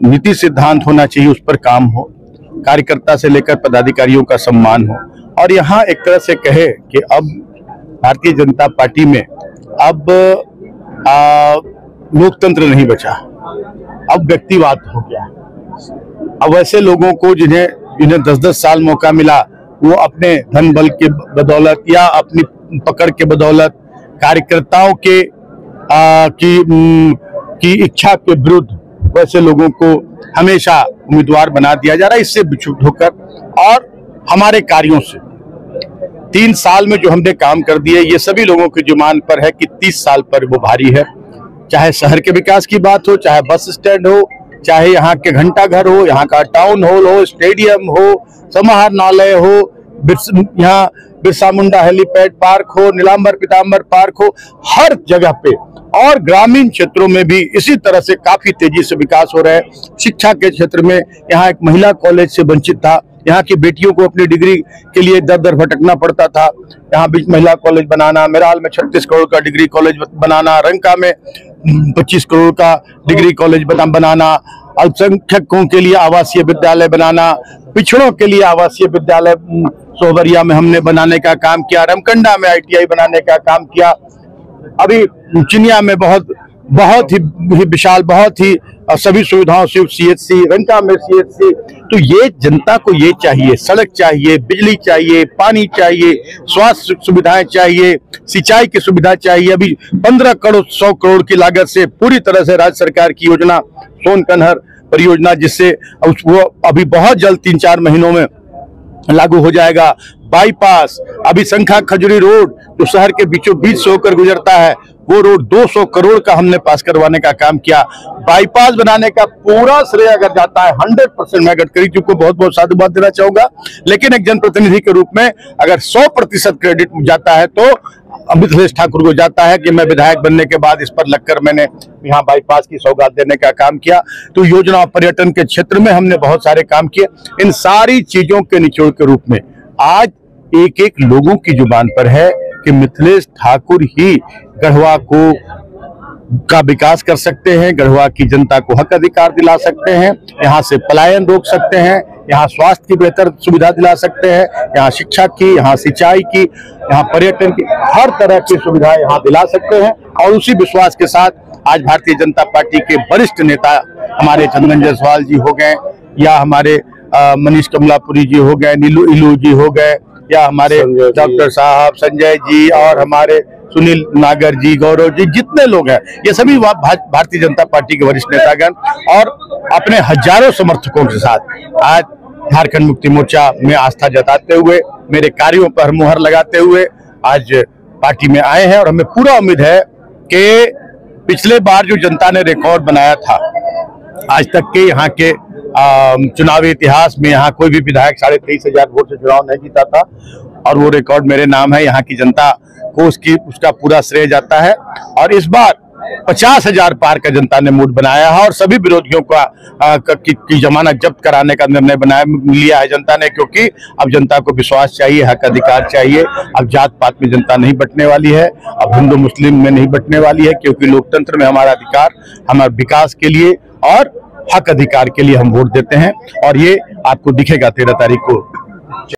नीति सिद्धांत होना चाहिए उस पर काम हो, कार्यकर्ता से लेकर पदाधिकारियों का सम्मान हो। और यहाँ एक तरह से कहे कि अब भारतीय जनता पार्टी में अब लोकतंत्र नहीं बचा, अब व्यक्तिवाद हो गया। अब ऐसे लोगों को जिन्हें 10-10 साल मौका मिला, वो अपने धन बल के बदौलत या अपनी पकड़ के बदौलत कार्यकर्ताओं की इच्छा के विरुद्ध वैसे लोगों को हमेशा उम्मीदवार बना दिया जा रहा है। इससे विचलित होकर और हमारे कार्यों से 3 साल में जो हमने काम कर दिए, ये सभी लोगों के जुबान पर है कि 30 साल पर वो भारी है। चाहे शहर के विकास की बात हो, चाहे बस स्टैंड हो, चाहे यहाँ के घंटा घर हो, यहाँ का टाउन हॉल हो, स्टेडियम हो, समाहरणालय हो, यहाँ बिरसा मुंडा हेलीपैड पार्क हो, नीलांबर पीतांबर पार्क हो, हर जगह पे और ग्रामीण क्षेत्रों में भी इसी तरह से काफी तेजी से विकास हो रहा है। शिक्षा के क्षेत्र में यहाँ एक महिला कॉलेज से वंचित था, यहाँ की बेटियों को अपनी डिग्री के लिए दर दर भटकना पड़ता था। यहाँ बीच महिला कॉलेज बनाना, मेराल में 36 करोड़ का डिग्री कॉलेज बनाना, रंका में 25 करोड़ का डिग्री कॉलेज बनाना, अल्पसंख्यकों के लिए आवासीय विद्यालय बनाना, पिछड़ों के लिए आवासीय विद्यालय सोहबरिया में हमने बनाने का काम किया, रमकंडा में ITI बनाने का काम किया, अभी चिनिया में बहुत ही विशाल, बहुत ही सभी सुविधाओं से CHC, रंका में CHC। तो ये जनता को ये चाहिए, सड़क चाहिए, बिजली चाहिए, पानी चाहिए, स्वास्थ्य सुविधाएं चाहिए, सिंचाई की सुविधा चाहिए। अभी 15 करोड़ 100 करोड़ की लागत से पूरी तरह से राज्य सरकार की योजना सोन कन्हर परियोजना, जिससे वो अभी बहुत जल्द 3-4 महीनों में लागू हो जाएगा। बाईपास, अभी शंखा खजुरी रोड जो शहर के बीचों बीच से होकर गुजरता है, वो रोड 200 करोड़ का हमने पास करवाने का काम किया। बाईपास बनाने का पूरा श्रेय अगर जाता है 100%, मैं गडकरी जी को बहुत बहुत साधुवाद देना चाहूंगा, लेकिन एक जनप्रतिनिधि के रूप में अगर 100% क्रेडिट जाता है तो मिथिलेश ठाकुर को जाता है कि मैं विधायक बनने के बाद इस पर लगकर मैंने यहाँ बाईपास की सौगात देने का काम किया। तो योजना और पर्यटन के क्षेत्र में हमने बहुत सारे काम किए। इन सारी चीजों के निचोड़ के रूप में आज एक एक लोगों की जुबान पर है कि मिथिलेश ठाकुर ही गढ़वा का विकास कर सकते हैं, गढ़वा की जनता को हक अधिकार दिला सकते हैं, यहाँ से पलायन रोक सकते हैं, यहाँ स्वास्थ्य की बेहतर सुविधा दिला सकते हैं, यहाँ शिक्षा की, यहाँ सिंचाई की, यहाँ पर्यटन की, हर तरह की सुविधा यहाँ दिला सकते हैं। और उसी विश्वास के साथ आज भारतीय जनता पार्टी के वरिष्ठ नेता हमारे चंदन जायसवाल जी हो गए, या हमारे मनीष कमलापुरी जी हो गए, नीलू इलू जी हो गए, या हमारे डॉक्टर साहब संजय जी और हमारे सुनील नागर जी, गौरव जी, जितने लोग हैं, ये सभी भारतीय जनता पार्टी के वरिष्ठ नेतागण और अपने हजारों समर्थकों के साथ आज झारखंड मुक्ति मोर्चा में आस्था जताते हुए, मेरे कार्यों पर मुहर लगाते हुए आज पार्टी में आए हैं। और हमें पूरा उम्मीद है कि पिछले बार जो जनता ने रिकॉर्ड बनाया था, आज तक के यहाँ के चुनावी इतिहास में यहाँ कोई भी विधायक 23,500 वोट से चुनाव नहीं जीता था, और वो रिकॉर्ड मेरे नाम है। यहाँ की जनता को उसका पूरा श्रेय जाता है। और इस बार 50,000 पार का जनता ने मूड बनाया है, और सभी विरोधियों की जमानत जब्त कराने का निर्णय लिया है जनता ने, क्योंकि अब जनता को विश्वास चाहिए, हक अधिकार चाहिए। अब जात पात में जनता नहीं बंटने वाली है, अब हिंदू मुस्लिम में नहीं बंटने वाली है, क्योंकि लोकतंत्र में हमारा अधिकार, हमारे विकास के लिए और हक अधिकार के लिए हम वोट देते हैं। और ये आपको दिखेगा 13 तारीख को